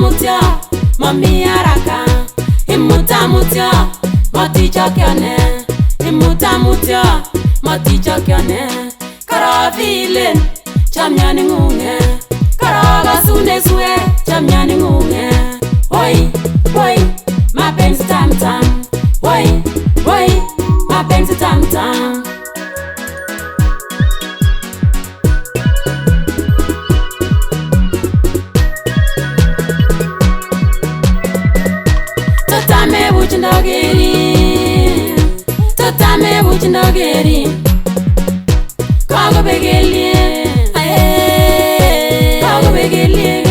Imutamutia, mami haraka. Imutamutia, matichokione. Imutamutia, matichokione. Karavile, chamyani ngunge. Karaga sunde sue, chamyani ngunge. Oi, oi, mapenzi tam tam. Oi, oi, mapenzi tam tam. Totame wuchinogeri, totame wuchinogeri. Kago begelie, kago begelie.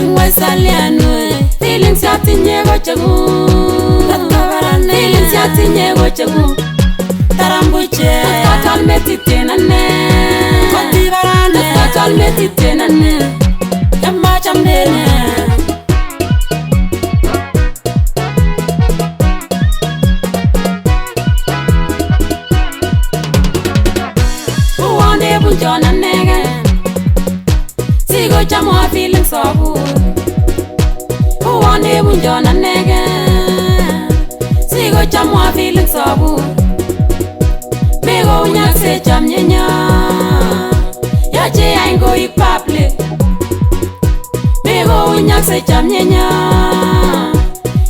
Ngwasalianwe, feelings yatinye gochagu. Feelings yatinye gochagu. Tarambuche, katal metitenane. Kotibarane, katal metitenane. Jamma chamdene. Bunjona nege, sigo chamo feelings obu. Uwane bunjona nege, sigo chamo feelings obu. Mego unyak se cham nyenya, yache aingo ipable. Mego unyak se cham nyenya,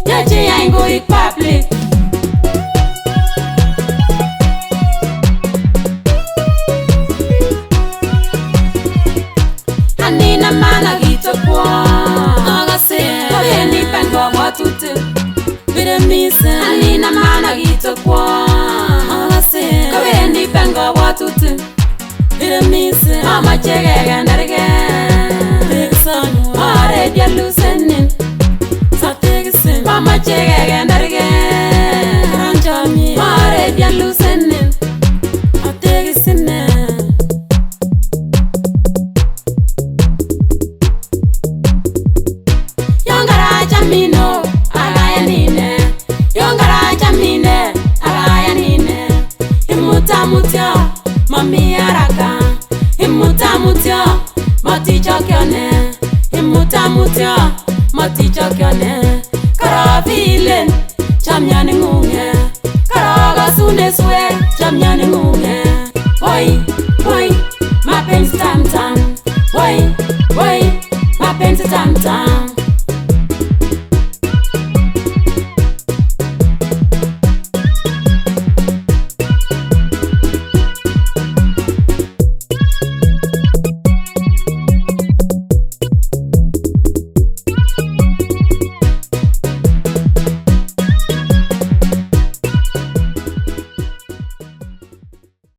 yache aingo ipable. Anina mana gito kwa agase kabe ni pengo watute bire mise. Anina mana gito kwa agase kabe ni pengo watute bire mise. Mama chege gandarge teksan are dia lusenin sategsen. Mama chege gandarge ranjami are dia lusenin ategsen. Mino agaya nine, yongara chamine agaya nine. Imutamutia, mami haraka. Imutamutia, matichokione. Imutamutia, matichokione. Karavile, chamyani ngunge. Karaga sunde sue, chamyani ngunge. Oi, oi, mapenzi tam tam. Oi, oi, mapenzi tam tam.